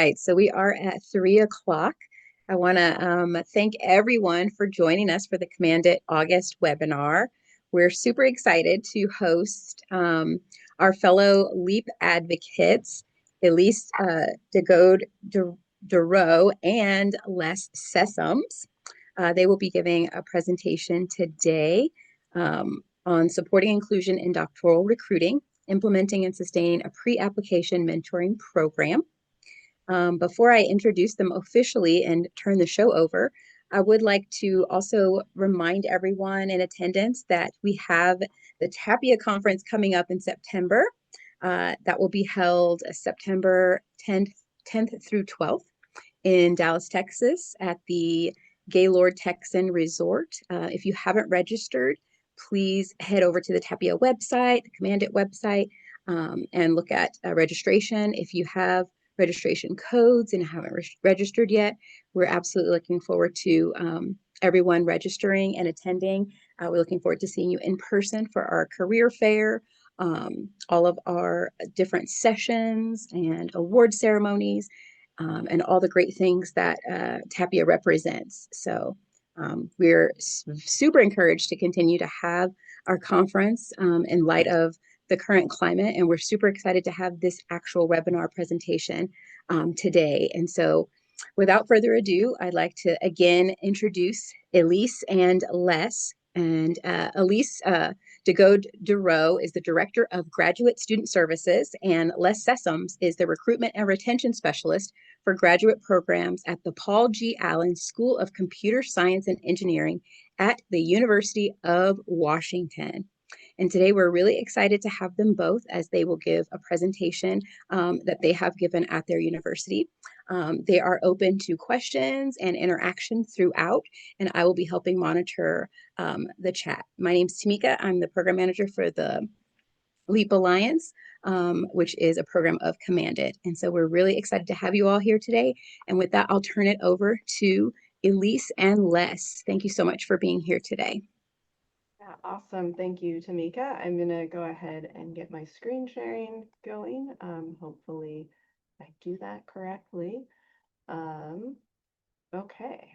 right, so we are at 3 o'clock. I want to thank everyone for joining us for the Command-IT August webinar. We're super excited to host our fellow LEAP advocates, Elise Degoe and Les Sessoms. They will be giving a presentation today on supporting inclusion in doctoral recruiting, implementing and sustaining a pre-application mentoring program. Before I introduce them officially and turn the show over, I would like to also remind everyone in attendance that we have the TAPIA conference coming up in September. That will be held September 10th through 12th in Dallas, Texas at the Gaylord Texan Resort. If you haven't registered, please head over to the TAPIA website, the Command-IT website, and look at registration. If you have registration codes and haven't registered yet, we're absolutely looking forward to everyone registering and attending. We're looking forward to seeing you in person for our career fair, all of our different sessions and award ceremonies, and all the great things that TAPIA represents. So we're super encouraged to continue to have our conference in light of the current climate, and we're super excited to have this actual webinar presentation today. And so without further ado, I'd like to again introduce Elise and Les. And Elise Degoe is the Director of Graduate Student Services, and Les Sessoms is the Recruitment and Retention Specialist for graduate programs at the Paul G. Allen School of Computer Science and Engineering at the University of Washington. And today we're really excited to have them both as they will give a presentation that they have given at their university. They are open to questions and interaction throughout, and I will be helping monitor the chat. My name is Tamika. I'm the program manager for the LEAP Alliance, which is a program of Command-IT. And so we're really excited to have you all here today. And with that, I'll turn it over to Elise and Les. Thank you so much for being here today. Yeah, awesome. Thank you, Tamika. I'm going to go ahead and get my screen sharing going. Hopefully I do that correctly. Okay,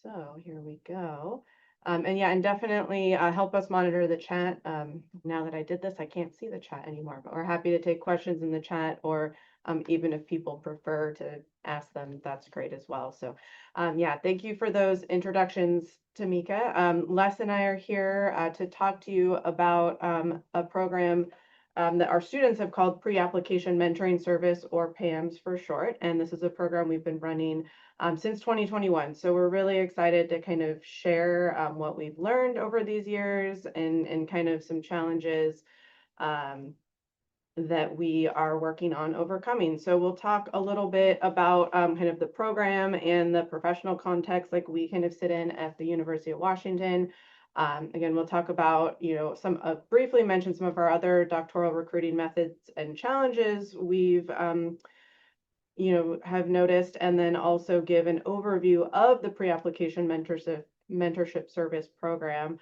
so here we go. And yeah, and definitely help us monitor the chat. Now that I did this, I can't see the chat anymore, but we're happy to take questions in the chat, or even if people prefer to ask them, that's great as well. So yeah, thank you for those introductions, Tamika. Les and I are here to talk to you about a program that our students have called Pre-Application Mentoring Service, or PAMS for short. And this is a program we've been running since 2021. So we're really excited to kind of share what we've learned over these years and kind of some challenges that we are working on overcoming. So we'll talk a little bit about kind of the program and the professional context like we kind of sit in at the University of Washington. Again, we'll talk about, some briefly mention some of our other doctoral recruiting methods and challenges we've have noticed, and then also give an overview of the pre-application mentorship service program,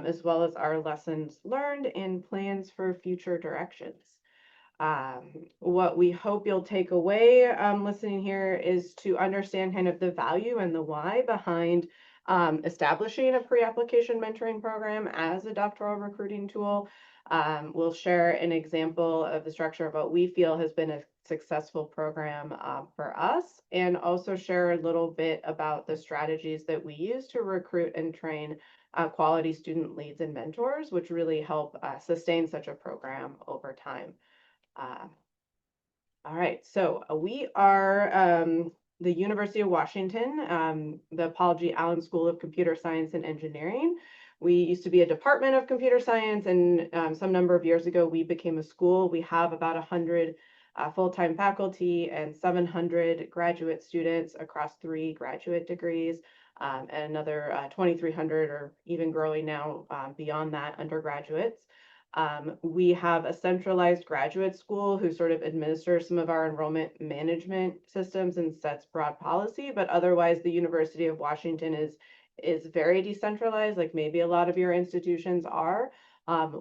as well as our lessons learned and plans for future directions. What we hope you'll take away listening here is to understand kind of the value and the why behind establishing a pre-application mentoring program as a doctoral recruiting tool. We'll share an example of the structure of what we feel has been a successful program for us, and also share a little bit about the strategies that we use to recruit and train quality student leads and mentors, which really help sustain such a program over time. All right, so we are the University of Washington, the Paul G. Allen School of Computer Science and Engineering. We used to be a department of computer science, and some number of years ago, we became a school. We have about 100 full-time faculty and 700 graduate students across 3 graduate degrees, and another 2,300, or even growing now beyond that, undergraduates. We have a centralized graduate school who sort of administers some of our enrollment management systems and sets broad policy, but otherwise the University of Washington is very decentralized, like maybe a lot of your institutions are,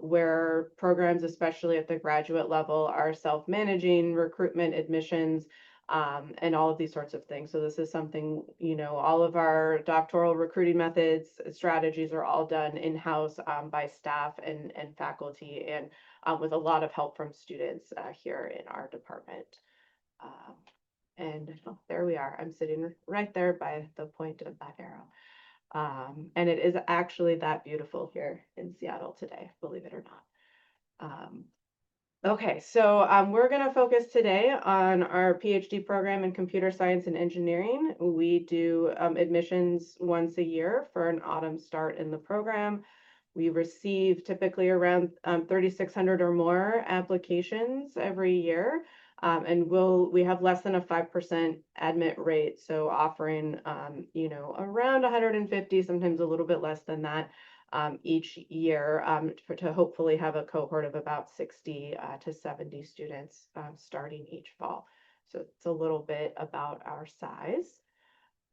where programs, especially at the graduate level, are self-managing recruitment, admissions, and all of these sorts of things. So this is something, all of our doctoral recruiting methods, strategies are all done in-house by staff and faculty, and with a lot of help from students here in our department. Um, and there we are. I'm sitting right there by the point of that arrow. And it is actually that beautiful here in Seattle today, believe it or not. Okay, so we're going to focus today on our PhD program in computer science and engineering. We do admissions once a year for an autumn start in the program. We receive typically around 3,600 or more applications every year. And we have less than a 5% admit rate, so offering around 150, sometimes a little bit less than that, each year, to hopefully have a cohort of about 60 to 70 students starting each fall. So it's a little bit about our size.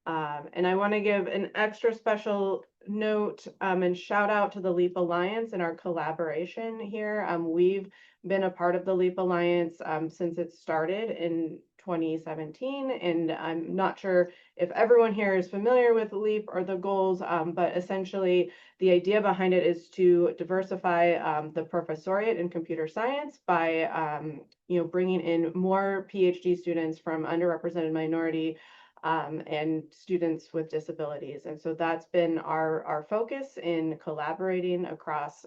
And I want to give an extra special note and shout out to the LEAP Alliance and our collaboration here. We've been a part of the LEAP Alliance since it started in 2017, and I'm not sure if everyone here is familiar with LEAP or the goals, but essentially the idea behind it is to diversify the professoriate in computer science by bringing in more PhD students from underrepresented minority and students with disabilities. And so that's been our focus in collaborating across.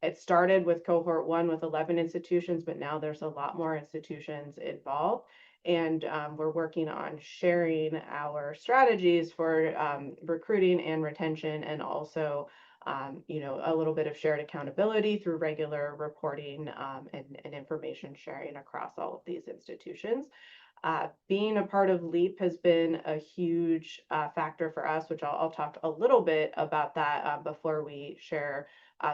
It started with cohort 1 with 11 institutions, but now there's a lot more institutions involved. And we're working on sharing our strategies for recruiting and retention, and also a little bit of shared accountability through regular reporting and information sharing across all of these institutions. Being a part of LEAP has been a huge factor for us, which I'll talk a little bit about that before we share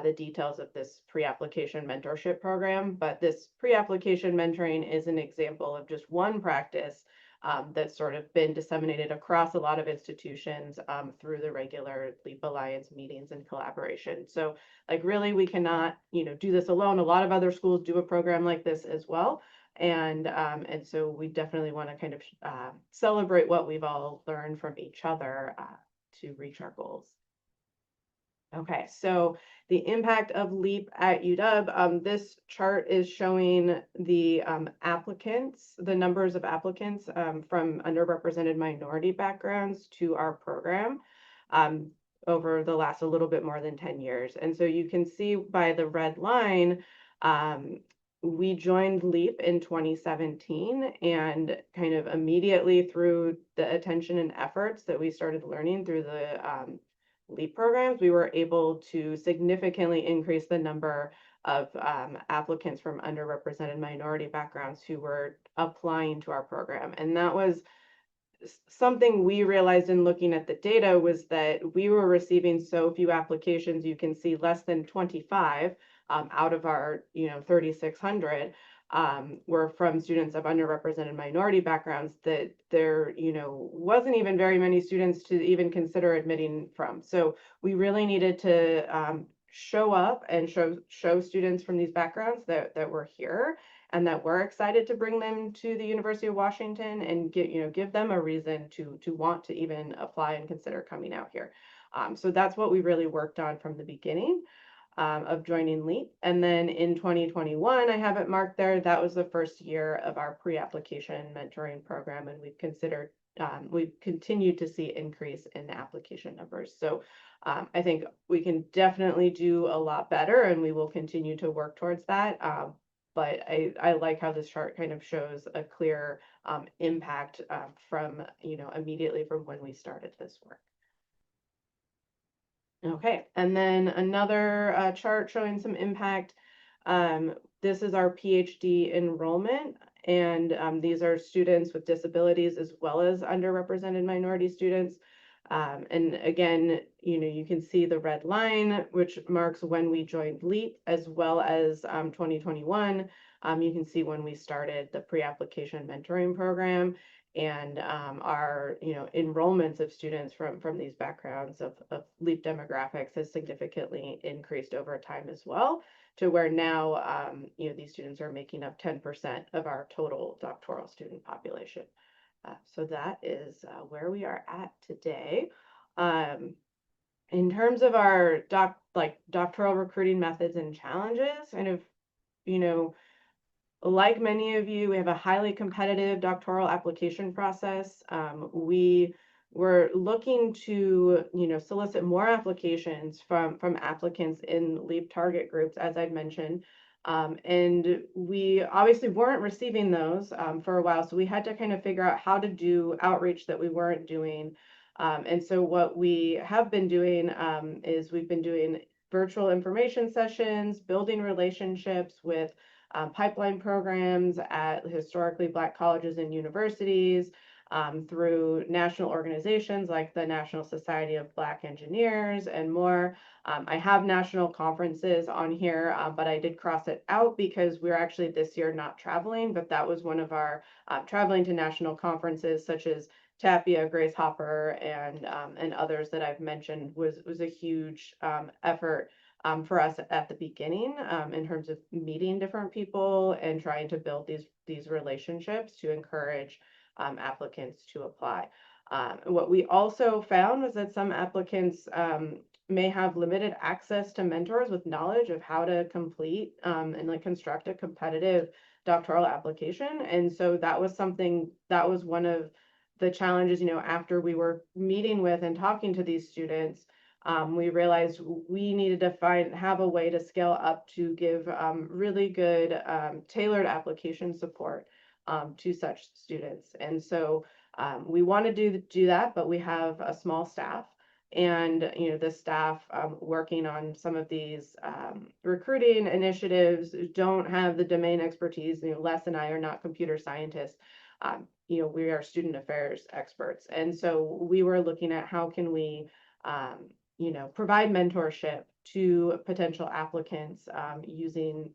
the details of this pre-application mentorship program. But this pre-application mentoring is an example of just one practice that's sort of been disseminated across a lot of institutions through the regular LEAP Alliance meetings and collaboration. So really we cannot, do this alone. A lot of other schools do a program like this as well. And so we definitely want to kind of celebrate what we've all learned from each other to reach our goals. Okay, so the impact of LEAP at UW, this chart is showing the applicants, the numbers of applicants from underrepresented minority backgrounds to our program over the last a little bit more than 10 years. And so you can see by the red line, we joined LEAP in 2017, and kind of immediately through the attention and efforts that we started learning through the LEAP programs, we were able to significantly increase the number of applicants from underrepresented minority backgrounds who were applying to our program. And that was something we realized in looking at the data, was that we were receiving so few applications. You can see less than 25 out of our 3,600 were from students of underrepresented minority backgrounds, that there wasn't even very many students to even consider admitting from. So we really needed to show up and show students from these backgrounds that were here and that we're excited to bring them to the University of Washington, and give them a reason to want to even apply and consider coming out here. So that's what we really worked on from the beginning of joining LEAP. And then in 2021, I have it marked there, that was the first year of our pre-application mentoring program, and we've continued to see increase in application numbers. So I think we can definitely do a lot better, and we will continue to work towards that. But I like how this chart kind of shows a clear impact from immediately from when we started this work. Okay, and then another chart showing some impact. This is our PhD enrollment, and these are students with disabilities as well as underrepresented minority students. And again, you can see the red line, which marks when we joined LEAP, as well as 2021. You can see when we started the pre-application mentoring program. and our enrollments of students from these backgrounds of LEAP demographics has significantly increased over time as well, to where now these students are making up 10% of our total doctoral student population. So that is where we are at today. In terms of our doctoral recruiting methods and challenges, kind of, like many of you, we have a highly competitive doctoral application process. We were looking to, solicit more applications from applicants in LEAP target groups, as I'd mentioned. And we obviously weren't receiving those for a while, so we had to kind of figure out how to do outreach that we weren't doing. And so what we have been doing is we've been doing virtual information sessions, building relationships with pipeline programs at historically Black colleges and universities, through national organizations like the National Society of Black Engineers and more. I have national conferences on here, but I did cross it out because we're actually this year not traveling, but that was one of our traveling to national conferences such as Tapia, Grace Hopper, and others that I've mentioned was a huge effort for us at the beginning, in terms of meeting different people and trying to build these relationships to encourage applicants to apply. What we also found was that some applicants may have limited access to mentors with knowledge of how to complete and construct a competitive doctoral application. And so that was one of the challenges, after we were meeting with and talking to these students. We realized we needed to have a way to scale up to give really good tailored application support to such students. And so we want to do that, but we have a small staff, and the staff working on some of these recruiting initiatives don't have the domain expertise. Les and I are not computer scientists. We are student affairs experts, and so we were looking at how can we provide mentorship to potential applicants using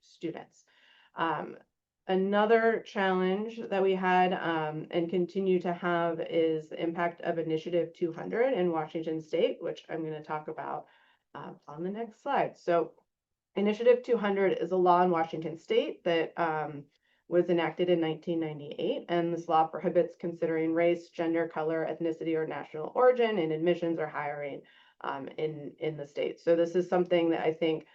students. Another challenge that we had and continue to have is the impact of Initiative 200 in Washington State, which I'm going to talk about on the next slide. So Initiative 200 is a law in Washington State that was enacted in 1998, and this law prohibits considering race, gender, color, ethnicity, or national origin in admissions or hiring in the state. So this is something that I think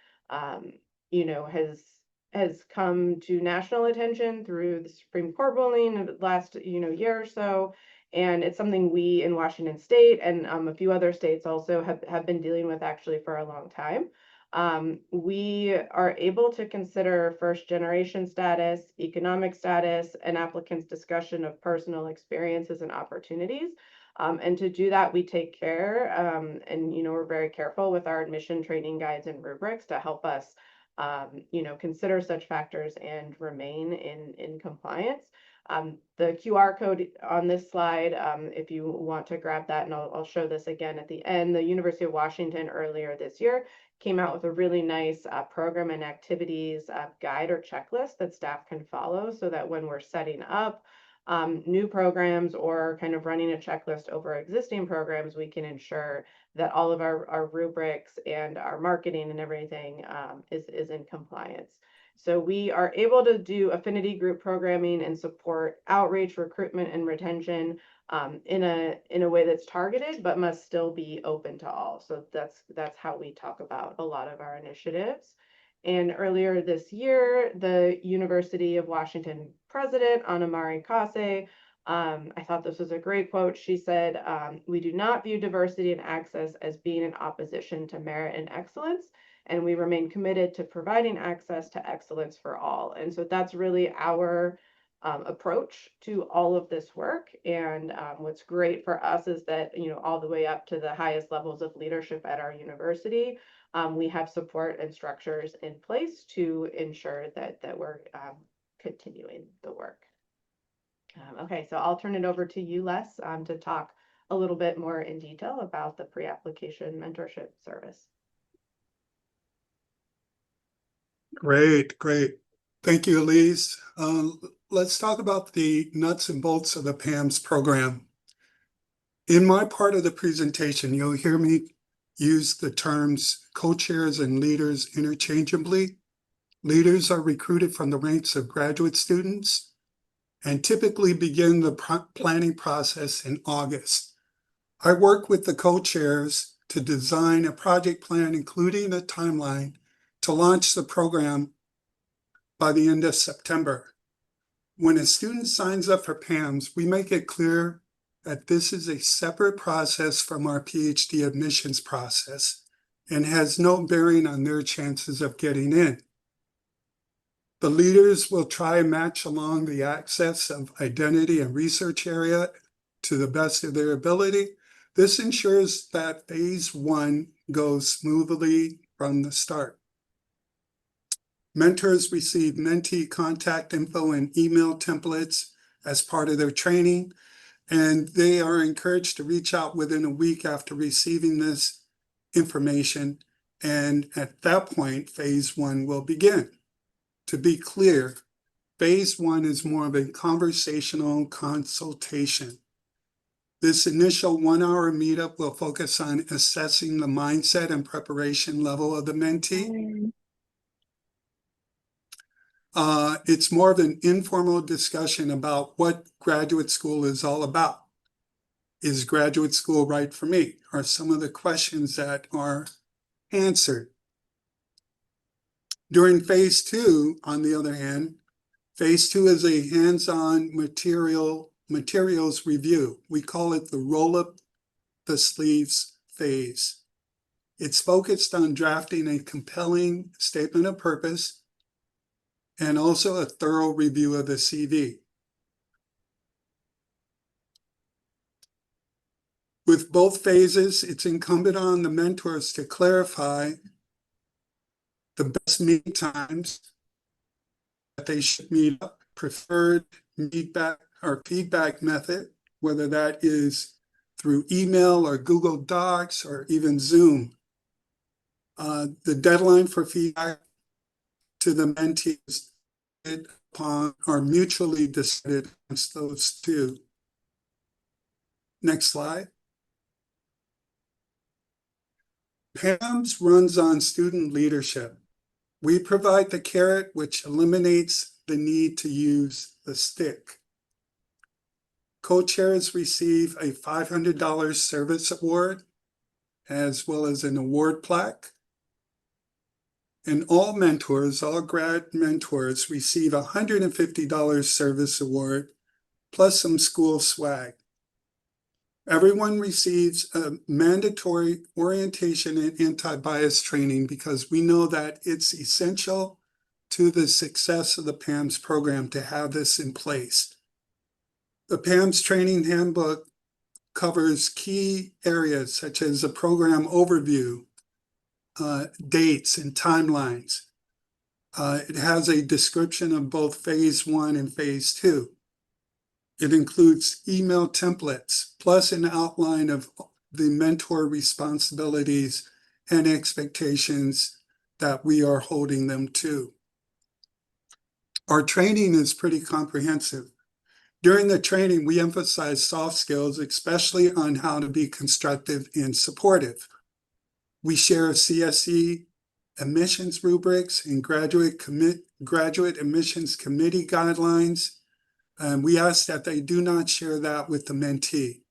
has come to national attention through the Supreme Court ruling of the last year or so, and it's something we in Washington State and a few other states also have been dealing with actually for a long time. We are able to consider first generation status, economic status, and applicants' discussion of personal experiences and opportunities. And to do that, we take care and we're very careful with our admission training guides and rubrics to help us consider such factors and remain in compliance. The QR code on this slide, if you want to grab that, and I'll show this again at the end, the University of Washington earlier this year came out with a really nice program and activities guide or checklist that staff can follow, so that when we're setting up new programs or kind of running a checklist over existing programs, we can ensure that all of our rubrics and our marketing and everything is in compliance. So we are able to do affinity group programming and support outreach, recruitment, and retention in a way that's targeted, but must still be open to all. So that's how we talk about a lot of our initiatives. And earlier this year, the University of Washington president, Anamari Kase, I thought this was a great quote. She said, "We do not view diversity and access as being in opposition to merit and excellence, and we remain committed to providing access to excellence for all." And so that's really our approach to all of this work. And what's great for us is that, all the way up to the highest levels of leadership at our university, we have support and structures in place to ensure that we're continuing the work. Okay, so I'll turn it over to you, Les, to talk a little bit more in detail about the pre-application mentorship service. Great. Thank you, Elise. let's talk about the nuts and bolts of the PAMS program. In my part of the presentation, you'll hear me use the terms co-chairs and leaders interchangeably. Leaders are recruited from the ranks of graduate students and typically begin the planning process in August. I work with the co-chairs to design a project plan, including a timeline, to launch the program by the end of September. When a student signs up for PAMS, we make it clear that this is a separate process from our PhD admissions process and has no bearing on their chances of getting in. The leaders will try and match along the axis of identity and research area to the best of their ability. This ensures that phase 1 goes smoothly from the start. Mentors receive mentee contact info and email templates as part of their training, and they are encouraged to reach out within a week after receiving this information. And at that point, phase 1 will begin. To be clear, phase 1 is more of a conversational consultation. This initial 1-hour meetup will focus on assessing the mindset and preparation level of the mentee. It's more of an informal discussion about what graduate school is all about. Is graduate school right for me? Are some of the questions that are answered. During phase 2, on the other hand, phase 2 is a hands-on materials review. We call it the roll-up the sleeves phase. It's focused on drafting a compelling statement of purpose and also a thorough review of the CV. With both phases, it's incumbent on the mentors to clarify the best meeting times that they should meet up, preferred feedback method, whether that is through email or Google Docs or even Zoom. The deadline for feedback to the mentees are mutually decided amongst those two. Next slide. PAMS runs on student leadership. We provide the carrot, which eliminates the need to use the stick. Co-chairs receive a $500 service award, as well as an award plaque. And all grad mentors receive a $150 service award, plus some school swag. Everyone receives a mandatory orientation and anti-bias training because we know that it's essential to the success of the PAMS program to have this in place. The PAMS training handbook covers key areas such as a program overview, dates and timelines. It has a description of both phase 1 and phase 2. It includes email templates, plus an outline of the mentor responsibilities and expectations that we are holding them to. Our training is pretty comprehensive. During the training, we emphasize soft skills, especially on how to be constructive and supportive. We share CSE admissions rubrics and graduate admissions committee guidelines. We ask that they do not share that with the mentee.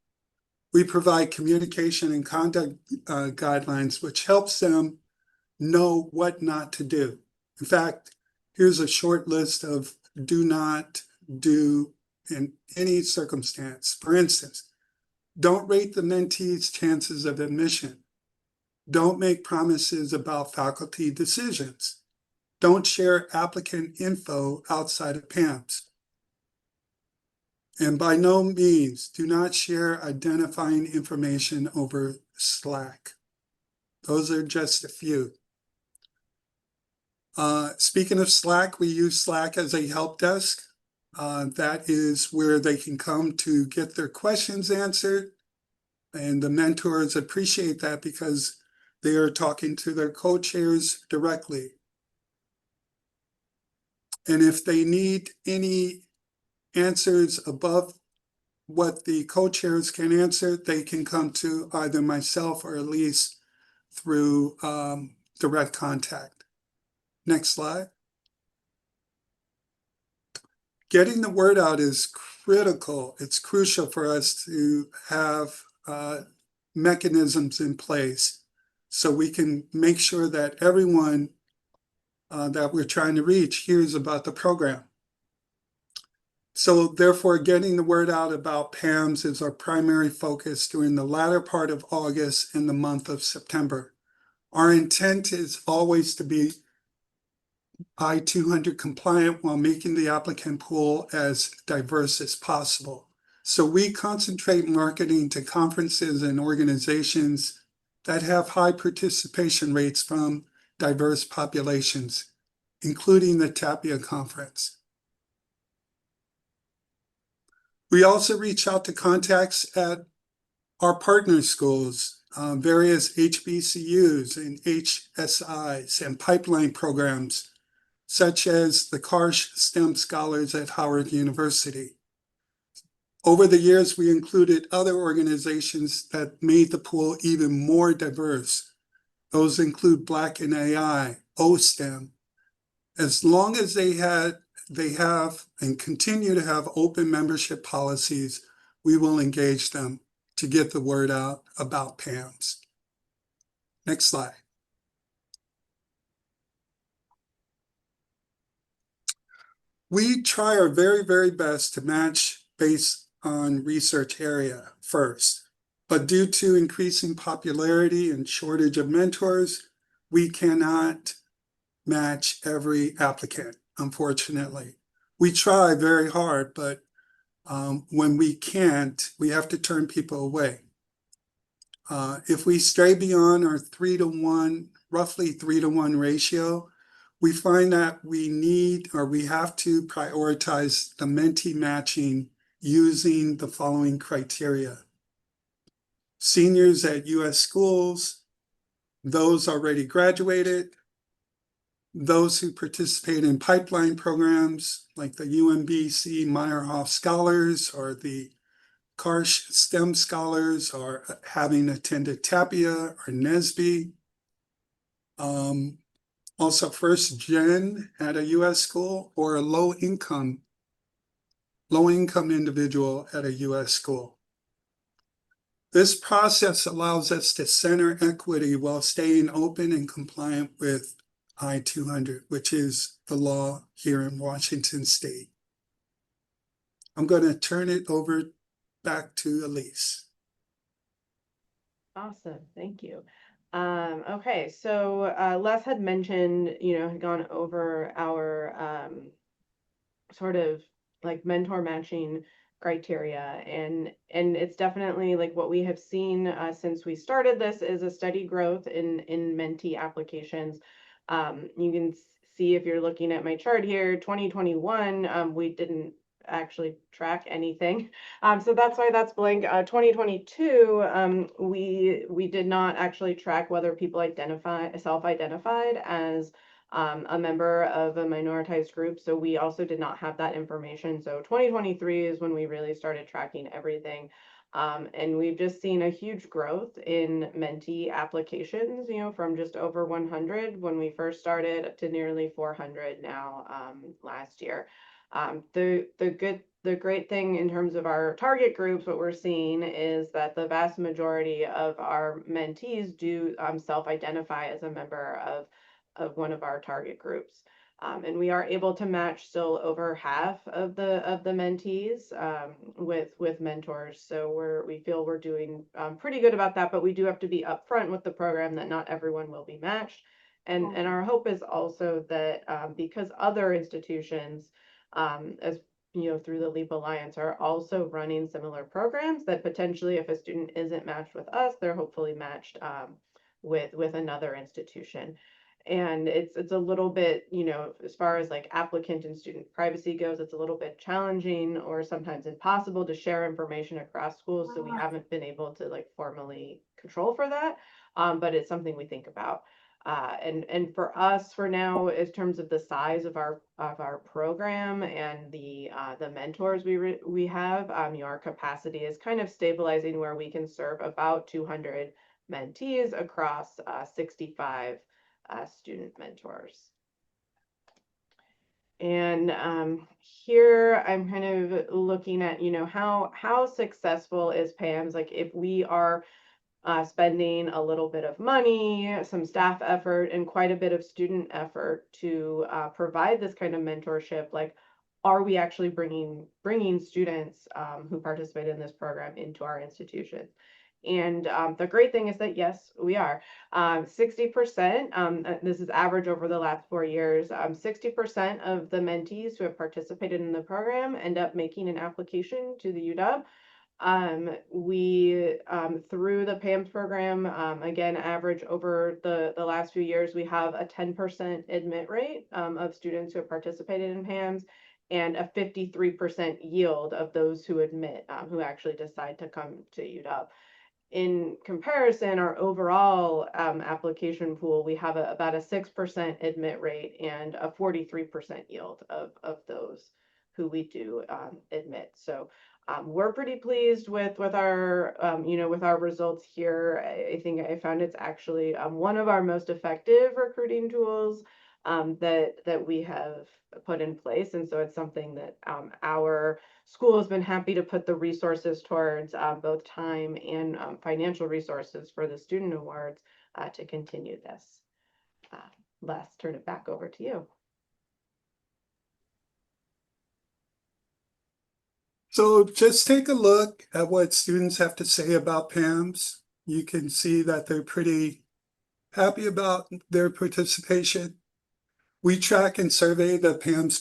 We provide communication and conduct guidelines, which helps them know what not to do. In fact, here's a short list of do not do in any circumstance. For instance, don't rate the mentee's chances of admission. Don't make promises about faculty decisions. Don't share applicant info outside of PAMS. And by no means, do not share identifying information over Slack. Those are just a few. Speaking of Slack, we use Slack as a help desk. That is where they can come to get their questions answered. And the mentors appreciate that because they are talking to their co-chairs directly. And if they need any answers above what the co-chairs can answer, they can come to either myself or Elise through direct contact. Next slide. Getting the word out is critical. It's crucial for us to have mechanisms in place so we can make sure that everyone that we're trying to reach hears about the program. So therefore, getting the word out about PAMS is our primary focus during the latter part of August and the month of September. Our intent is always to be I-200 compliant while making the applicant pool as diverse as possible. So we concentrate marketing to conferences and organizations that have high participation rates from diverse populations, including the TAPIA conference. We also reach out to contacts at our partner schools, various HBCUs and HSIs and pipeline programs, such as the Karsh STEM Scholars at Howard University. Over the years, we included other organizations that made the pool even more diverse. Those include Black in AI, OSTEM. As long as they have and continue to have open membership policies, we will engage them to get the word out about PAMS. Next slide. We try our very, very best to match based on research area first, but due to increasing popularity and shortage of mentors, we cannot match every applicant, unfortunately. We try very hard, but when we can't, we have to turn people away. If we stray beyond our 3-to-1, roughly 3-to-1 ratio, we find that we need or we have to prioritize the mentee matching using the following criteria. Seniors at U.S. schools, those already graduated, those who participate in pipeline programs like the UMBC Meyerhoff Scholars or the Karsh STEM Scholars or having attended TAPIA or NSBE. Also first gen at a U.S. school or a low-income individual at a U.S. school. This process allows us to center equity while staying open and compliant with I-200, which is the law here in Washington State. I'm going to turn it over back to Elise. Awesome, thank you. Okay, so Les had mentioned, had gone over our sort of like mentor matching criteria, and it's definitely like what we have seen since we started this is a steady growth in mentee applications. You can see if you're looking at my chart here, 2021, we didn't actually track anything. So that's why that's blank. 2022, we did not actually track whether people self-identified as a member of a minoritized group. So we also did not have that information. So 2023 is when we really started tracking everything. And we've just seen a huge growth in mentee applications, from just over 100 when we first started to nearly 400 now last year. The great thing in terms of our target groups, what we're seeing is that the vast majority of our mentees do self-identify as a member of one of our target groups. And we are able to match still over half of the mentees with mentors. So we feel we're doing pretty good about that, but we do have to be upfront with the program that not everyone will be matched. And our hope is also that because other institutions, as through the LEAP Alliance, are also running similar programs, that potentially if a student isn't matched with us, they're hopefully matched with another institution. And it's a little bit, as far as like applicant and student privacy goes, it's a little bit challenging or sometimes impossible to share information across schools. So we haven't been able to like formally control for that, but it's something we think about. And for us, for now, in terms of the size of our program and the mentors we have, our capacity is kind of stabilizing where we can serve about 200 mentees across 65 student mentors. And here I'm kind of looking at, how successful is PAMS? Like if we are spending a little bit of money, some staff effort, and quite a bit of student effort to provide this kind of mentorship, like, are we actually bringing students who participate in this program into our institution? And the great thing is that, yes, we are. 60%, this is average over the last 4 years, 60% of the mentees who have participated in the program end up making an application to the UW. We, through the PAMS program, again, average over the last few years, we have a 10% admit rate of students who have participated in PAMS, and a 53% yield of those who admit, who actually decide to come to UW. In comparison, our overall application pool, we have about a 6% admit rate and a 43% yield of those who we do admit. So we're pretty pleased with our with our results here. I think I found it's actually one of our most effective recruiting tools that we have put in place, and so it's something that our school has been happy to put the resources towards, both time and financial resources for the student awards to continue this. Les, turn it back over to you. So just take a look at what students have to say about PAMS. You can see that they're pretty happy about their participation. We track and survey the PAMS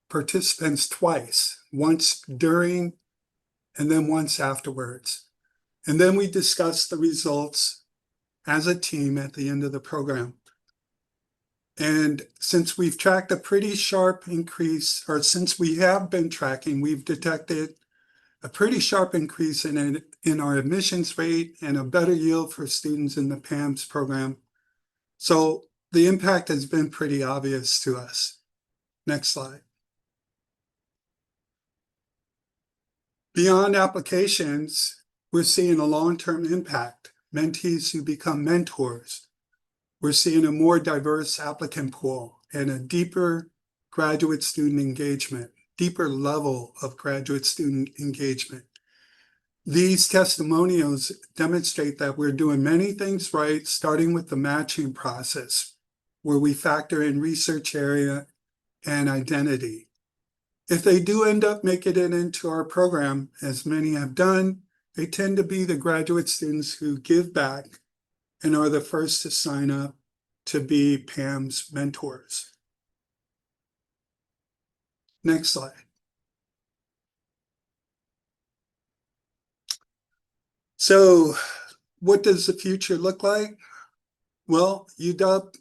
participants twice, once during and then once afterwards. And then we discuss the results as a team at the end of the program. And since we've tracked a pretty sharp increase, or since we have been tracking, we've detected a pretty sharp increase in our admissions rate and a better yield for students in the PAMS program. So the impact has been pretty obvious to us. Next slide. Beyond applications, we're seeing a long-term impact. Mentees who become mentors. We're seeing a more diverse applicant pool and a deeper graduate student engagement, deeper level of graduate student engagement. These testimonials demonstrate that we're doing many things right, starting with the matching process, where we factor in research area and identity. If they do end up making it into our program, as many have done, they tend to be the graduate students who give back and are the first to sign up to be PAMS mentors. Next slide. So what does the future look like? Well, UW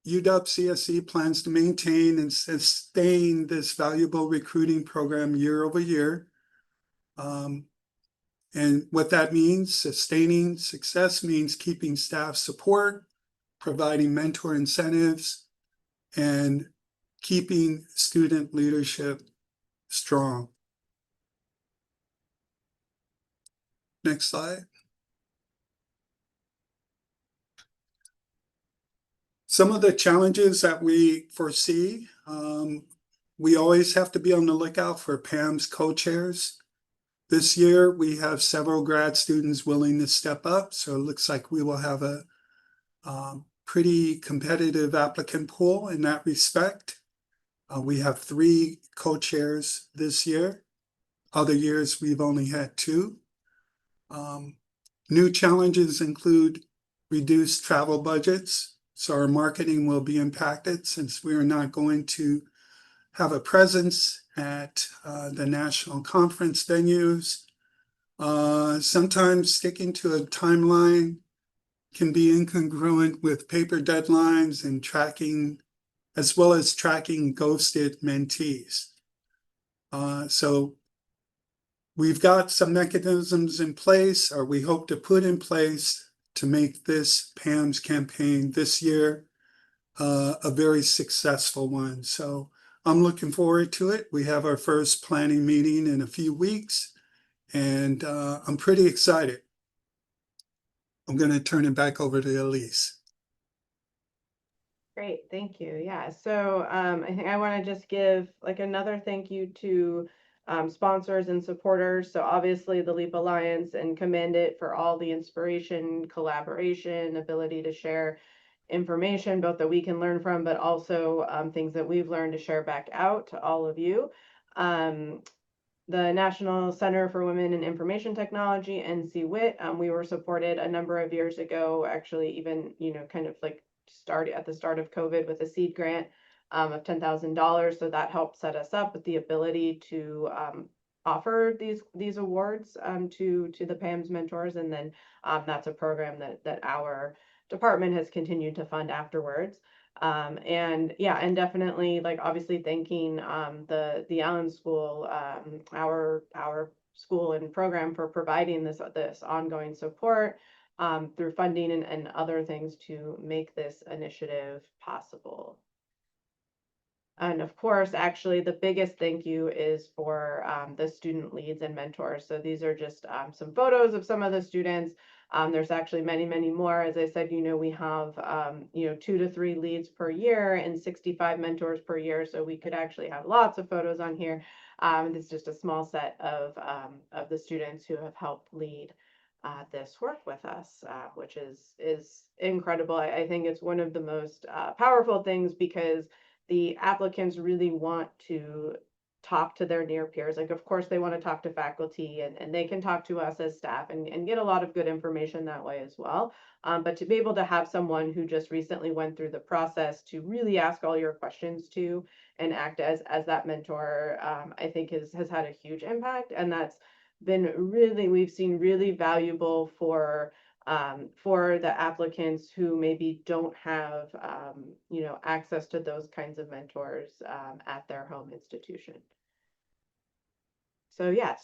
CSE plans to maintain and sustain this valuable recruiting program year over year. And what that means, sustaining success, means keeping staff support, providing mentor incentives, and keeping student leadership strong. Next slide. Some of the challenges that we foresee, we always have to be on the lookout for PAMS co-chairs. This year, we have several grad students willing to step up, so it looks like we will have a pretty competitive applicant pool in that respect. We have 3 co-chairs this year. Other years, we've only had 2. New challenges include reduced travel budgets, so our marketing will be impacted since we are not going to have a presence at the national conference venues. Sometimes sticking to a timeline can be incongruent with paper deadlines and tracking, as well as tracking ghosted mentees. So we've got some mechanisms in place, or we hope to put in place, to make this PAMS campaign this year a very successful one. So I'm looking forward to it. We have our first planning meeting in a few weeks, and I'm pretty excited. I'm going to turn it back over to Elise. Great, thank you. Yeah, so I think I want to just give like another thank you to sponsors and supporters. So obviously the LEAP Alliance, and commend it for all the inspiration, collaboration, ability to share information, both that we can learn from, but also things that we've learned to share back out to all of you. The National Center for Women in Information Technology, NCWIT, we were supported a number of years ago, actually even, kind of like at the start of COVID with a seed grant of $10,000. So that helped set us up with the ability to offer these awards to the PAMS mentors. And then that's a program that our department has continued to fund afterwards. And yeah, and definitely like obviously thanking the Allen School, our school and program for providing this ongoing support through funding and other things to make this initiative possible. And of course, actually, the biggest thank you is for the student leads and mentors. So these are just some photos of some of the students. There's actually many, many more. As I said, we have, 2 to 3 leads per year and 65 mentors per year. So we could actually have lots of photos on here. This is just a small set of the students who have helped lead this work with us, which is incredible. I think it's one of the most powerful things, because the applicants really want to talk to their near peers. Like, of course, they want to talk to faculty, and they can talk to us as staff and get a lot of good information that way as well. But to be able to have someone who just recently went through the process to really ask all your questions to and act as that mentor, I think has had a huge impact. And that's been we've seen really valuable for the applicants who maybe don't have, access to those kinds of mentors at their home institution. So yeah,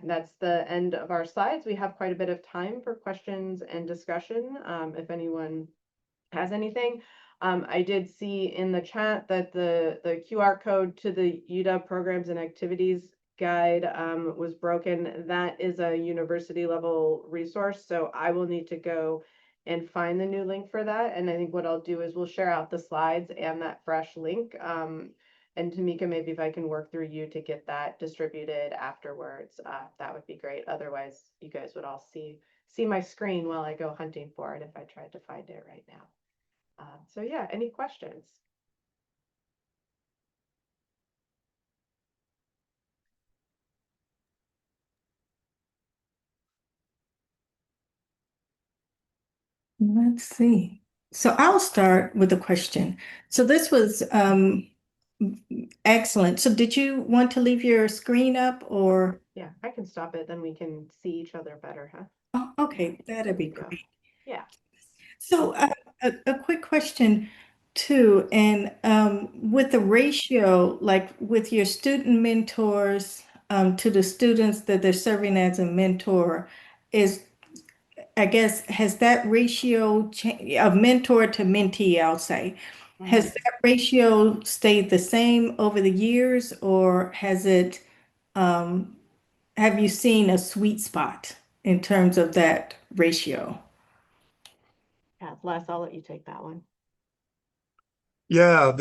that's the end of our slides. We have quite a bit of time for questions and discussion. If anyone has anything. I did see in the chat that the QR code to the UW programs and activities guide was broken. That is a university level resource, so I will need to go and find the new link for that. And I think what I'll do is we'll share out the slides and that fresh link. And Tamika, maybe if I can work through you to get that distributed afterwards, that would be great. Otherwise, you guys would all see my screen while I go hunting for it if I tried to find it right now. So yeah, any questions? Let's see. So I'll start with a question. So this was excellent. So did you want to leave your screen up, or? Yeah, I can stop it, then we can see each other better, huh? Oh, okay, that'd be great. Yeah. So a quick question too, and with the ratio, like with your student mentors to the students that they're serving as a mentor, I guess, has that ratio of mentor to mentee, I'll say, has that ratio stayed the same over the years, or has it, have you seen a sweet spot in terms of that ratio? Yeah, Les, I'll let you take that one. Yeah,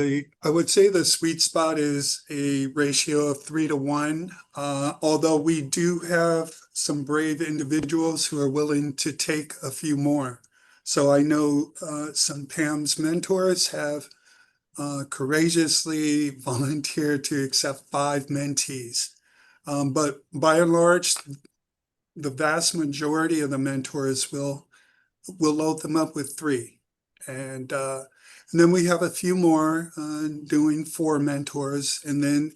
I would say the sweet spot is a ratio of 3 to 1. Although we do have some brave individuals who are willing to take a few more. So I know some PAMS mentors have courageously volunteered to accept 5 mentees. But by and large, the vast majority of the mentors will load them up with 3. And then we have a few more doing 4 mentors, and then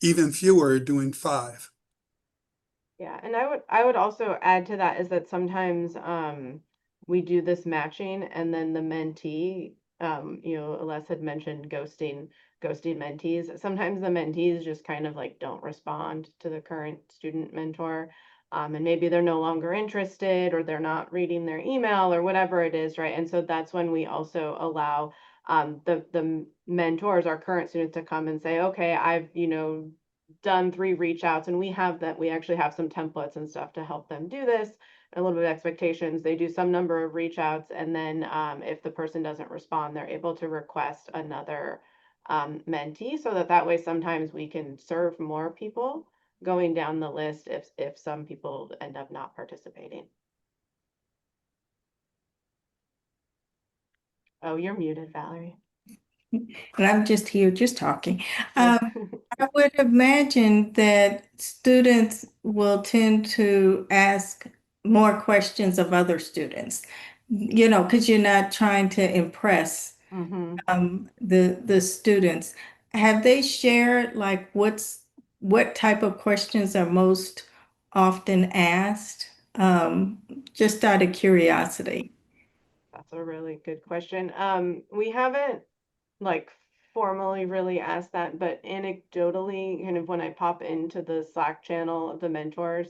even fewer doing 5. Yeah, and I would also add to that is that sometimes we do this matching, and then the mentee, Les had mentioned ghosting mentees. Sometimes the mentees just kind of like don't respond to the current student mentor. and maybe they're no longer interested, or they're not reading their email, or whatever it is, right? And so that's when we also allow the mentors, our current students, to come and say, okay, I've, done 3 reach outs, and we actually have some templates and stuff to help them do this, a little bit of expectations. They do some number of reach outs, and then if the person doesn't respond, they're able to request another mentee, so that way sometimes we can serve more people going down the list if some people end up not participating. Oh, you're muted, Valerie. And I'm just here, just talking. I would imagine that students will tend to ask more questions of other students, because you're not trying to impress Mm-hmm. the students. Have they shared like what type of questions are most often asked? Just out of curiosity. That's a really good question. We haven't like formally really asked that, but anecdotally, kind of when I pop into the Slack channel of the mentors,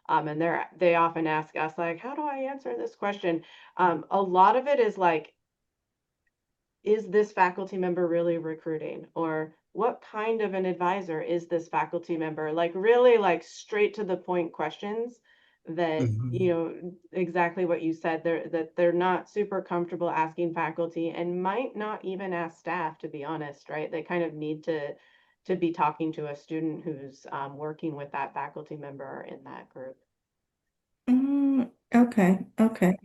and they often ask us like, how do I answer this question? A lot of it is like, is this faculty member really recruiting? Or what kind of an advisor is this faculty member? Like really like straight to the point questions that, exactly what you said, they're not super comfortable asking faculty, and might not even ask staff, to be honest, right? They kind of need to be talking to a student who's working with that faculty member in that group. Okay, okay.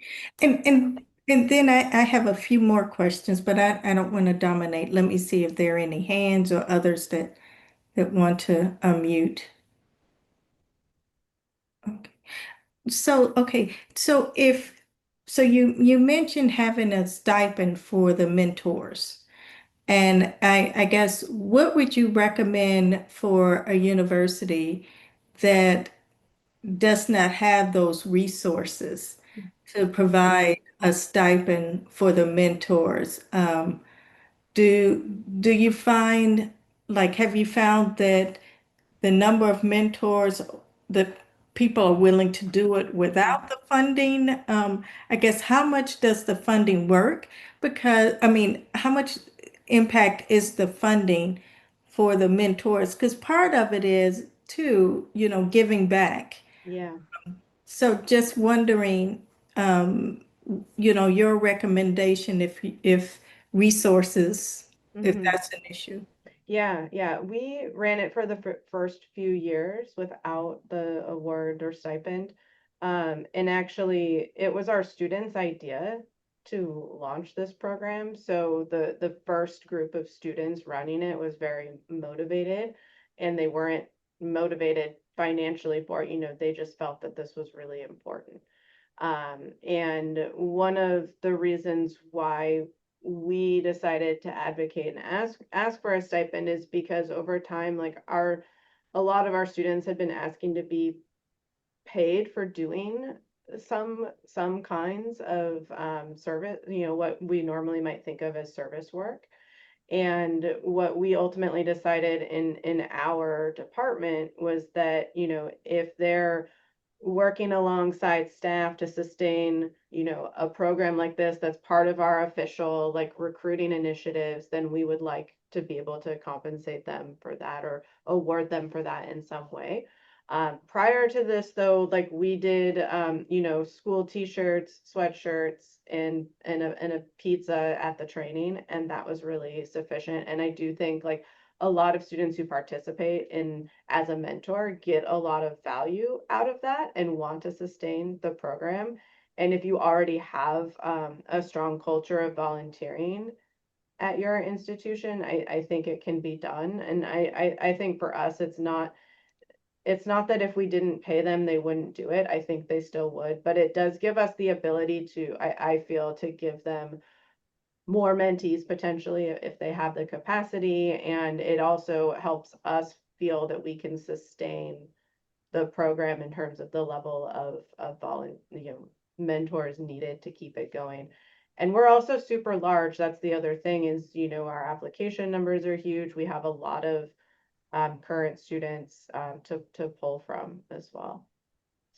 And then I have a few more questions, but I don't want to dominate. Let me see if there are any hands or others that want to unmute. Okay. So you mentioned having a stipend for the mentors. And I guess what would you recommend for a university that does not have those resources to provide a stipend for the mentors? Do you find, like, have you found that the number of mentors that people are willing to do it without the funding? I guess how much does the funding work? Because, I mean, how much impact is the funding for the mentors? Because part of it is too, giving back. Yeah. So just wondering, your recommendation if resources, if Mm-hmm. that's an issue. Yeah. We ran it for the first few years without the award or stipend. And actually, it was our students' idea to launch this program. So the first group of students running it was very motivated, and they weren't motivated financially for it. They just felt that this was really important. And one of the reasons why we decided to advocate and ask for a stipend is because over time, like a lot of our students had been asking to be paid for doing some kinds of service, what we normally might think of as service work. And what we ultimately decided in our department was that, if they're working alongside staff to sustain, a program like this that's part of our official like recruiting initiatives, then we would like to be able to compensate them for that, or award them for that in some way. Prior to this, though, like we did, school T-shirts, sweatshirts, and a pizza at the training, and that was really sufficient. And I do think like a lot of students who participate in as a mentor get a lot of value out of that and want to sustain the program. And if you already have a strong culture of volunteering at your institution, I think it can be done. And I think for us, it's not that if we didn't pay them, they wouldn't do it. I think they still would, but it does give us the ability to, I feel, to give them more mentees potentially if they have the capacity. And it also helps us feel that we can sustain the program in terms of the level of mentors needed to keep it going. And we're also super large. That's the other thing is, our application numbers are huge. We have a lot of current students to pull from as well.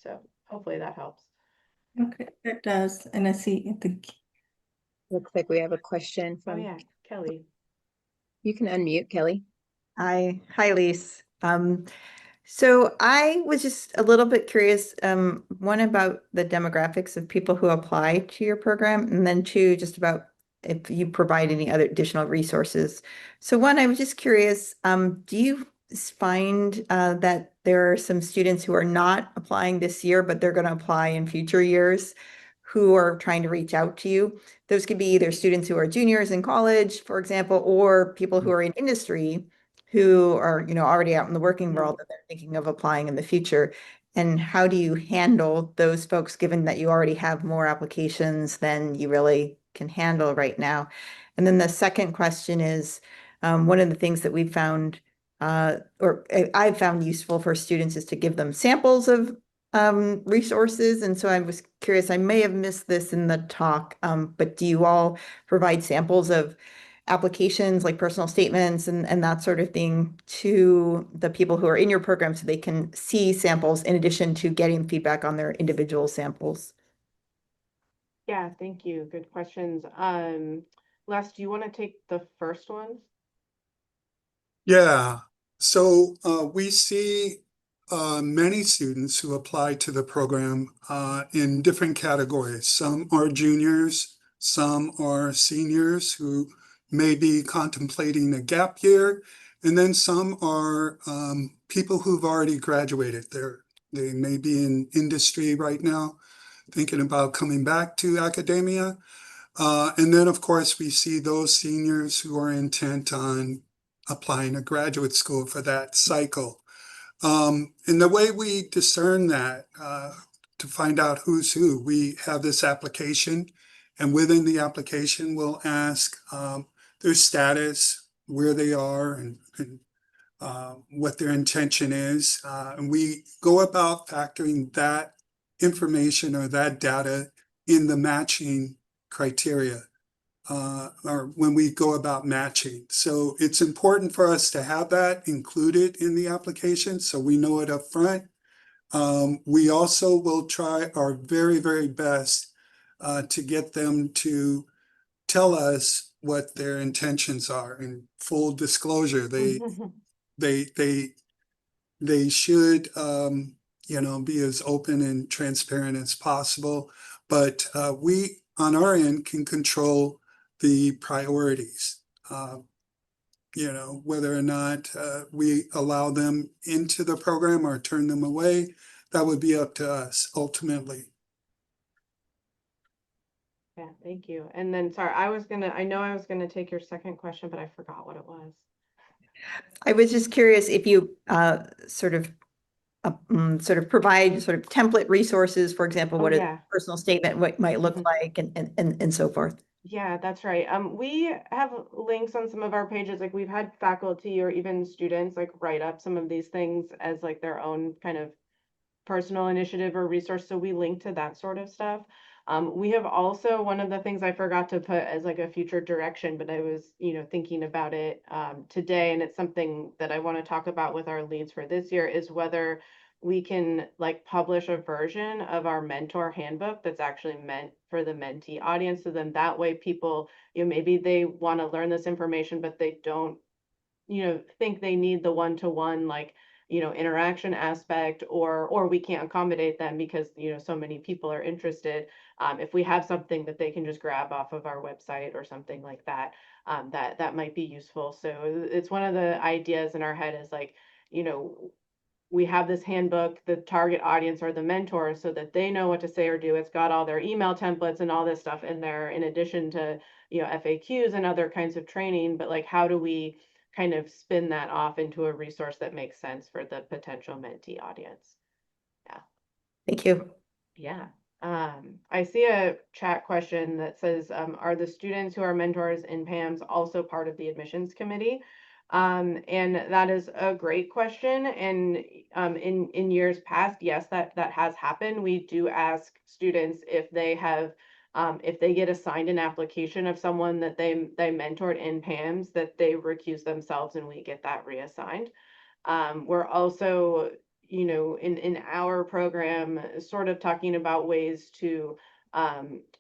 So hopefully that helps. Okay, that does. And I see Looks like we have a question Oh from, yeah, Kelly. you can unmute, Kelly. Hi, Lise. So I was just a little bit curious, one about the demographics of people who apply to your program, and then two, just about if you provide any other additional resources. So one, I was just curious, do you find that there are some students who are not applying this year, but they're going to apply in future years who are trying to reach out to you? Those could be either students who are juniors in college, for example, or people who are in industry who are, already out in the working world that they're thinking of applying in the future. And how do you handle those folks, given that you already have more applications than you really can handle right now? And then the second question is, one of the things that we found, or I've found useful for students, is to give them samples of resources. And so I was curious, I may have missed this in the talk, but do you all provide samples of applications like personal statements and that sort of thing to the people who are in your program so they can see samples in addition to getting feedback on their individual samples? Yeah, thank you. Good questions. Les, do you want to take the first one? Yeah, so we see many students who apply to the program in different categories. Some are juniors, some are seniors who may be contemplating a gap year, and then some are people who've already graduated. They may be in industry right now, thinking about coming back to academia. And then, of course, we see those seniors who are intent on applying to graduate school for that cycle. And the way we discern that to find out who's who, we have this application, and within the application, we'll ask their status, where they are, and what their intention is. And we go about factoring that information or that data in the matching criteria, or when we go about matching. So it's important for us to have that included in the application so we know it up front. We also will try our very, very best to get them to tell us what their intentions are. In full disclosure, they should be as open and transparent as possible, but we on our end can control the priorities. Whether or not we allow them into the program or turn them away, that would be up to us ultimately. Yeah, thank you. And then, sorry, I know I was gonna take your second question, but I forgot what it was. I was just curious if you sort of provide sort of template resources, for example, Oh, what a yeah. personal statement might look like and so forth. Yeah, that's right. We have links on some of our pages. Like we've had faculty or even students like write up some of these things as like their own kind of personal initiative or resource. So we link to that sort of stuff. We have also, one of the things I forgot to put as like a future direction, but I was, thinking about it today, and it's something that I want to talk about with our leads for this year, is whether we can like publish a version of our mentor handbook that's actually meant for the mentee audience. So then that way people, maybe they want to learn this information, but they don't think they need the one-to-one like interaction aspect, or we can't accommodate them because so many people are interested. If we have something that they can just grab off of our website or something like that, that might be useful. So it's one of the ideas in our head is like, we have this handbook, the target audience are the mentors so that they know what to say or do. It's got all their email templates and all this stuff in there, in addition to, FAQs and other kinds of training. But like, how do we kind of spin that off into a resource that makes sense for the potential mentee audience? Yeah. Thank you. Yeah. I see a chat question that says, are the students who are mentors in PAMS also part of the admissions committee? And that is a great question. And in years past, yes, that has happened. We do ask students if they have, if they get assigned an application of someone that they mentored in PAMS, that they recuse themselves and we get that reassigned. We're also, you know, in our program, sort of talking about ways to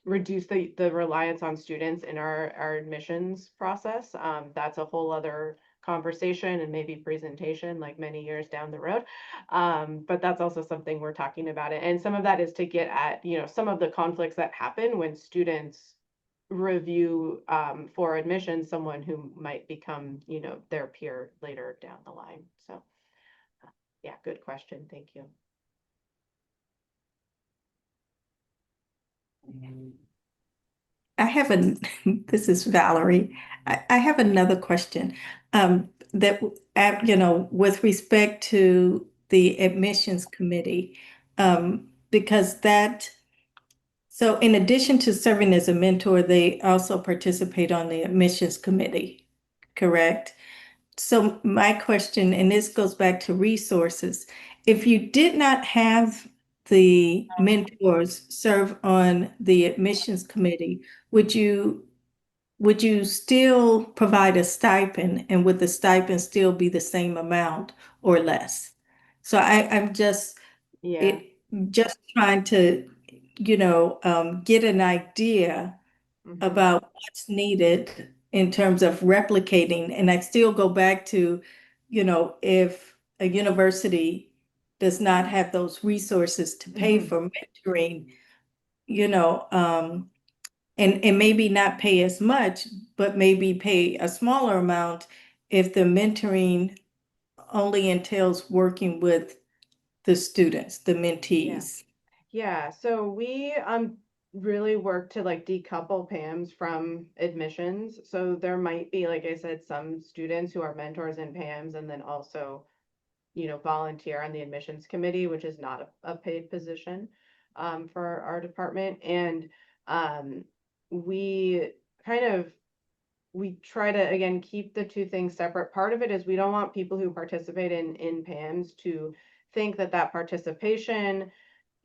reduce the reliance on students in our admissions process. That's a whole other conversation and maybe presentation like many years down the road. But that's also something we're talking about it. And some of that is to get at, you know, some of the conflicts that happen when students review for admission someone who might become, you know, their peer later down the line. So yeah, good question. Thank you. I have this is Valerie. I have another question. That, you know, with respect to the admissions committee, because so in addition to serving as a mentor, they also participate on the admissions committee, correct? So my question, and this goes back to resources, if you did not have the mentors serve on the admissions committee, would you still provide a stipend, and would the stipend still be the same amount or less? So I'm just Yeah. just trying to, you know, get an idea Mhm. about what's needed in terms of replicating. And I still go back to, you know, if a university does not have those resources to pay Mhm. for mentoring, you know, and maybe not pay as much, but maybe pay a smaller amount if the mentoring only entails working with the students, the mentees. Yeah, so we really work to like decouple PAMs from admissions. So there might be, like I said, some students who are mentors in PAMs and then also, you know, volunteer on the admissions committee, which is not a paid position for our department. And um, we kind of we try to again keep the two things separate. Part of it is we don't want people who participate in PAMs to think that that participation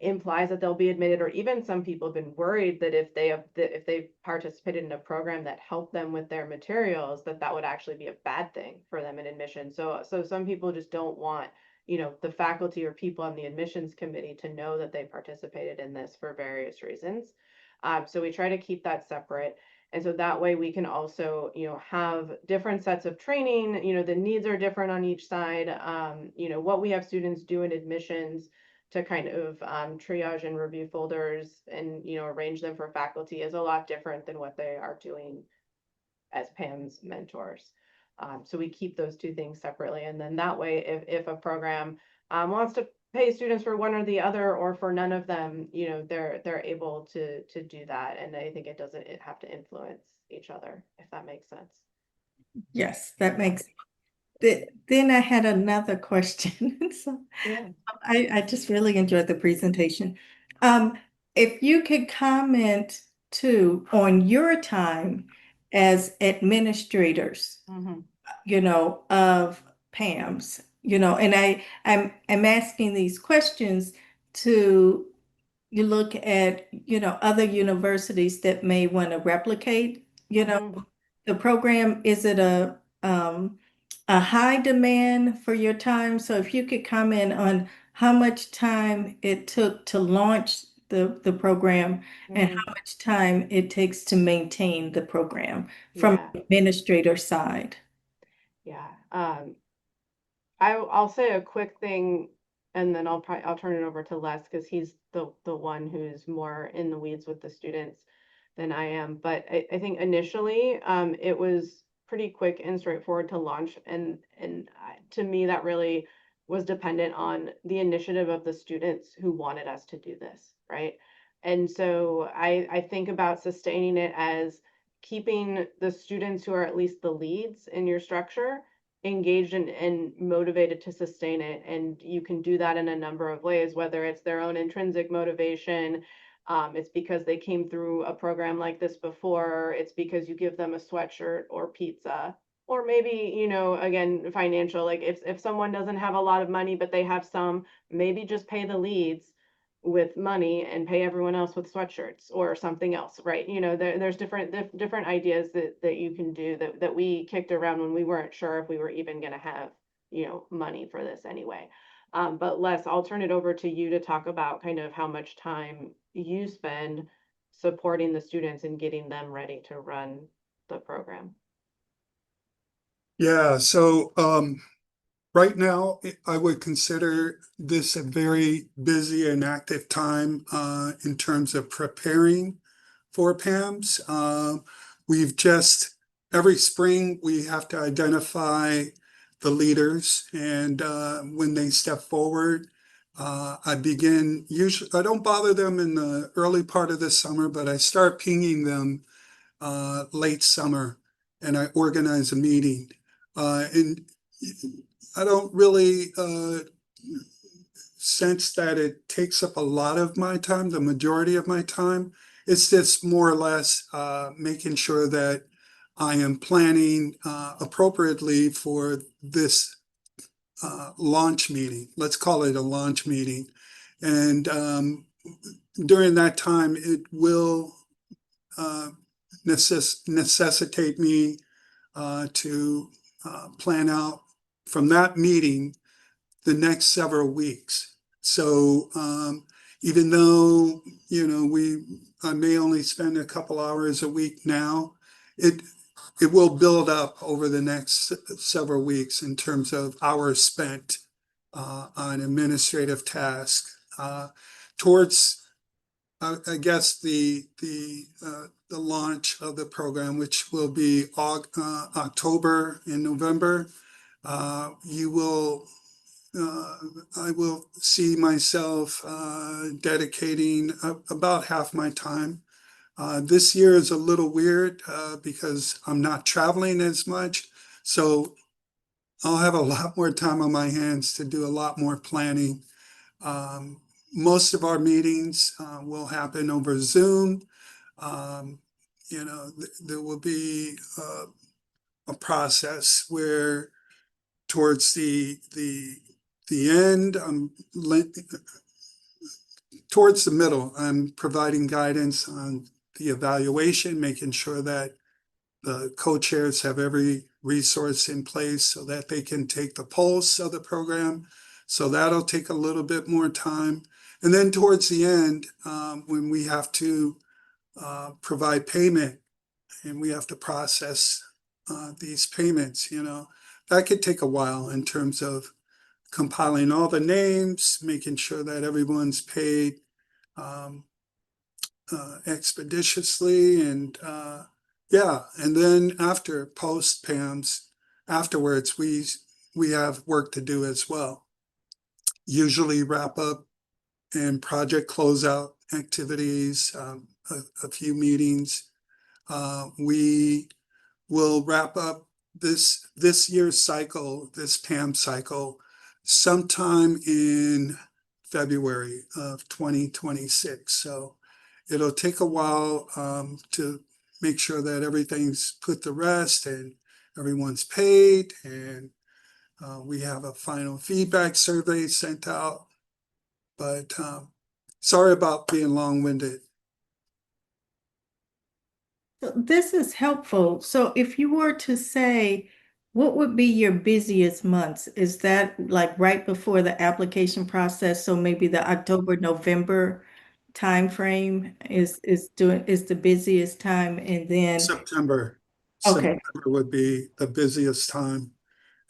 implies that they'll be admitted, or even some people have been worried that if they participated in a program that helped them with their materials, that would actually be a bad thing for them in admission. So some people just don't want, you know, the faculty or people on the admissions committee to know that they participated in this for various reasons. So we try to keep that separate. And so that way we can also, you know, have different sets of training. You know, the needs are different on each side. You know, what we have students do in admissions to kind of triage and review folders and, you know, arrange them for faculty is a lot different than what they are doing as Pam's mentors. So we keep those two things separately. And then that way, if a program wants to pay students for one or the other or for none of them, you know, they're able to do that. And I think it doesn't have to influence each other, if that makes sense. Yes, that makes. Then I had another question. So Yeah. I just really enjoyed the presentation. If you could comment too on your time as administrators, Mm-hmm. you know, of PAMS, you know, and I'm asking these questions to you look at, you know, other universities that may want to replicate, you know, Mm-hmm. the program. Is it a high demand for your time? So if you could comment on how much time it took to launch the program and Mm-hmm. how much time it takes to maintain the program from Yeah. the administrator side. Yeah. I'll say a quick thing, and then I'll turn it over to Les because he's the one who's more in the weeds with the students than I am. But I think initially it was pretty quick and straightforward to launch, and to me that really was dependent on the initiative of the students who wanted us to do this, right? And so I think about sustaining it as keeping the students who are at least the leads in your structure engaged and motivated to sustain it. And you can do that in a number of ways, whether it's their own intrinsic motivation, it's because they came through a program like this before, it's because you give them a sweatshirt or pizza, or maybe, you know, again, financial, like if someone doesn't have a lot of money, but they have some, maybe just pay the leads with money and pay everyone else with sweatshirts or something else, right? You know, there's different ideas that you can do that we kicked around when we weren't sure if we were even going to have, you know, money for this anyway. But Les, I'll turn it over to you to talk about kind of how much time you spend supporting the students and getting them ready to run the program. Yeah, so right now, I would consider this a very busy and active time in terms of preparing for PAMS. We've just, every spring, we have to identify the leaders, and when they step forward, I begin, usually, I don't bother them in the early part of the summer, but I start pinging them late summer, and I organize a meeting. And I don't really sense that it takes up a lot of my time, the majority of my time. It's just more or less making sure that I am planning appropriately for this launch meeting. Let's call it a launch meeting. And during that time, it will necessitate me to plan out from that meeting the next several weeks. So even though, you know, I may only spend a couple hours a week now, it will build up over the next several weeks in terms of hours spent on administrative tasks. Towards I guess the launch of the program, which will be October and November, you will I will see myself dedicating about half my time. This year is a little weird because I'm not traveling as much, so I'll have a lot more time on my hands to do a lot more planning. Um, Most of our meetings will happen over Zoom. Um, there will be a process where towards the end, towards the middle, I'm providing guidance on the evaluation, making sure that the co-chairs have every resource in place so that they can take the pulse of the program. So that'll take a little bit more time. And then towards the end, when we have to provide payment and we have to process these payments, that could take a while in terms of compiling all the names, making sure that everyone's paid um, expeditiously, and yeah, and then after post PAMS, afterwards we have work to do as well. Usually wrap up and project closeout activities, a few meetings. We will wrap up this year's cycle, this PAM cycle, sometime in February of 2026. So it'll take a while to make sure that everything's put to rest and everyone's paid, and we have a final feedback survey sent out. But sorry about being long-winded. This is helpful. So if you were to say, what would be your busiest months? Is that like right before the application process? So maybe the October, November timeframe is the busiest time, and then September. okay. September would be the busiest time.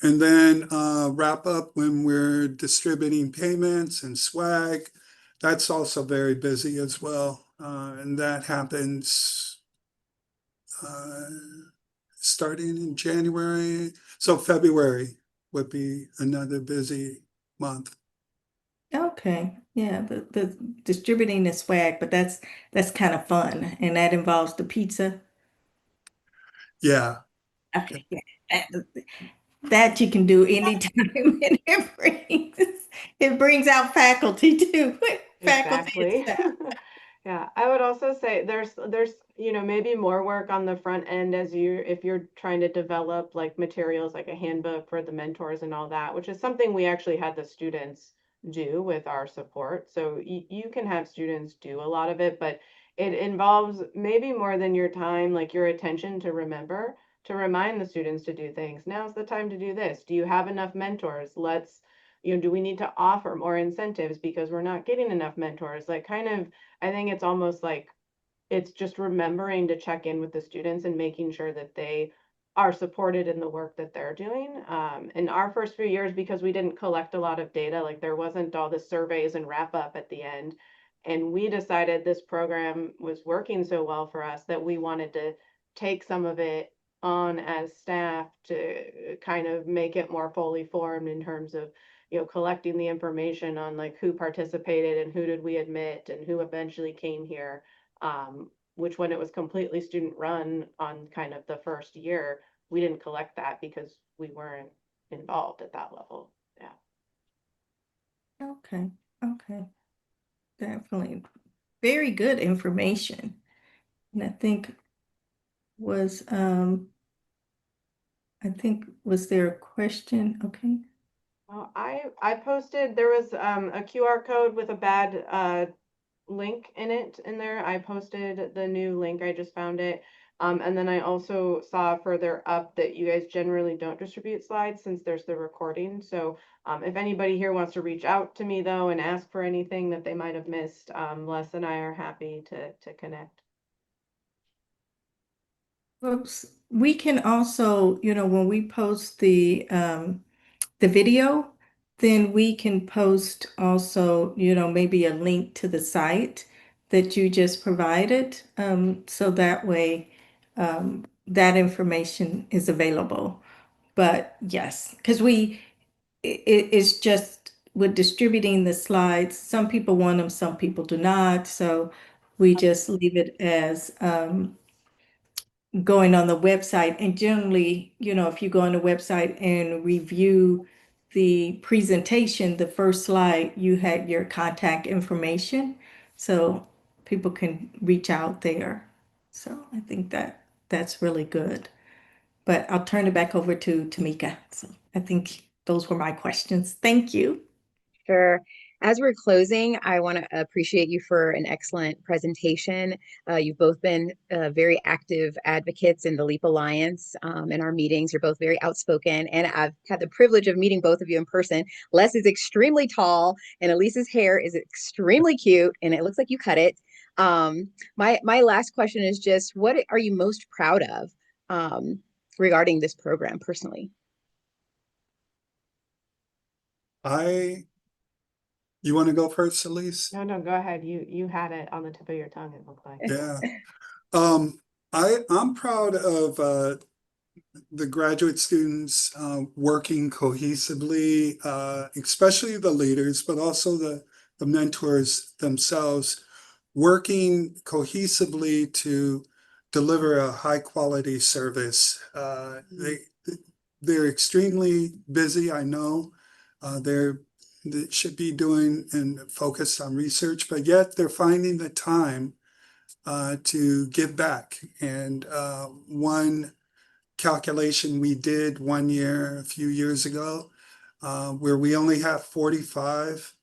And then wrap up when we're distributing payments and swag. That's also very busy as well. And that happens uh, starting in January. So February would be another busy month. Okay. Yeah, the distributing the swag, but that's kind of fun. And that involves the pizza. Yeah. Okay. Yeah. That you can do anytime and it brings out faculty too. Faculty and Exactly. staff. Yeah, I would also say there's maybe more work on the front end if you're trying to develop like materials like a handbook for the mentors and all that, which is something we actually had the students do with our support. So you can have students do a lot of it, but it involves maybe more than your time, like your attention to remember, to remind the students to do things. Now's the time to do this. Do you have enough mentors? Let's do we need to offer more incentives because we're not getting enough mentors? Like kind of, I think it's almost like it's just remembering to check in with the students and making sure that they are supported in the work that they're doing. In our first few years, because we didn't collect a lot of data, like there wasn't all the surveys and wrap up at the end. And we decided this program was working so well for us that we wanted to take some of it on as staff to kind of make it more fully formed in terms of collecting the information on like who participated and who did we admit and who eventually came here, which when it was completely student run on kind of the first year, we didn't collect that because we weren't involved at that level. Yeah. Okay, okay. Definitely. Very good information. And was, was there a question? Okay. Well, I posted, there was a QR code with a bad link in it in there. I posted the new link. I just found it. And then I also saw further up that you guys generally don't distribute slides since there's the recording. So if anybody here wants to reach out to me though and ask for anything that they might have missed, Les and I are happy to connect. Oops. We can also, when we post the video, then we can post also, maybe a link to the site that you just provided. So that way, that information is available. But yes, because it's just with distributing the slides, some people want them, some people do not. So we just leave it as going on the website. And generally, if you go on the website and review the presentation, the first slide, you had your contact information. So people can reach out there. So I think that's really good. But I'll turn it back over to Tamika. So I think those were my questions. Thank you. Sure. As we're closing, I want to appreciate you for an excellent presentation. You've both been very active advocates in the LEAP Alliance in our meetings. You're both very outspoken, and I've had the privilege of meeting both of you in person. Les is extremely tall, and Elise's hair is extremely cute, and it looks like you cut it. My last question is just, what are you most proud of regarding this program personally? You want to go first, Elise? No, go ahead. You had it on the tip of your tongue, it looked like. Yeah. I'm proud of the graduate students working cohesively, especially the leaders, but also the mentors themselves, working cohesively to deliver a high quality service. They're extremely busy, I know. They should be doing and focused on research, but yet they're finding the time to give back. And one calculation we did one year, a few years ago, where we only have 45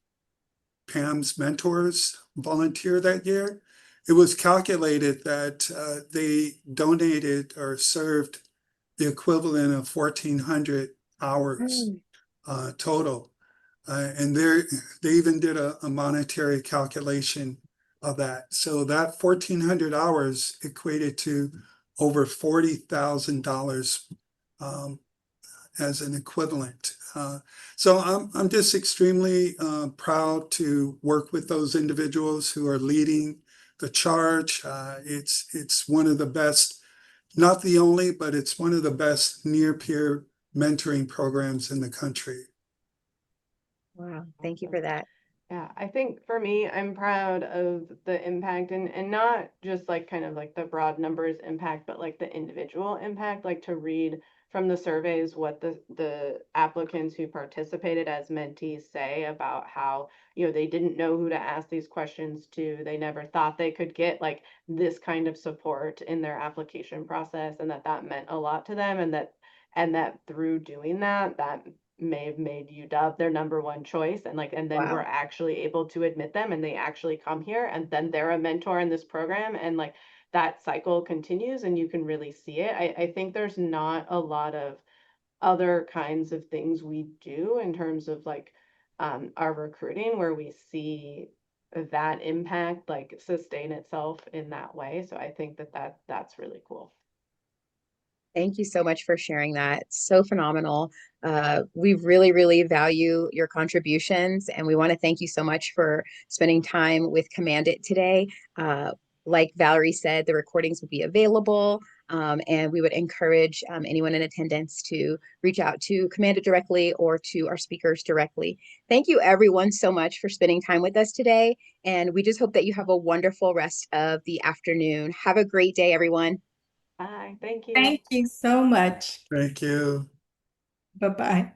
PAMS mentors volunteer that year. It was calculated that they donated or served the equivalent of 1,400 hours total. And they even did a monetary calculation of that. So that 1,400 hours equated to over $40,000 as an equivalent. So I'm just extremely proud to work with those individuals who are leading the charge. It's one of the best, not the only, but it's one of the best near-peer mentoring programs in the country. Wow, thank you for that. Yeah, I think for me, I'm proud of the impact and not just like kind of like the broad numbers impact, but like the individual impact, like to read from the surveys what the applicants who participated as mentees say about how, they didn't know who to ask these questions to. They never thought they could get like this kind of support in their application process, and that meant a lot to them, and that through doing that may have made UW their number one choice, and then we're Wow. actually able to admit them and they actually come here, and then they're a mentor in this program, and like that cycle continues and you can really see it. I think there's not a lot of other kinds of things we do in terms of like our recruiting, where we see that impact like sustain itself in that way. So I think that's really cool. Thank you so much for sharing that. So phenomenal. We really, really value your contributions, and we want to thank you so much for spending time with Command It today. Like Valerie said, the recordings will be available, and we would encourage anyone in attendance to reach out to Command It directly or to our speakers directly. Thank you, everyone, so much for spending time with us today, and we just hope that you have a wonderful rest of the afternoon. Have a great day, everyone. Bye. Thank you. Thank you so much. Thank you. Bye-bye.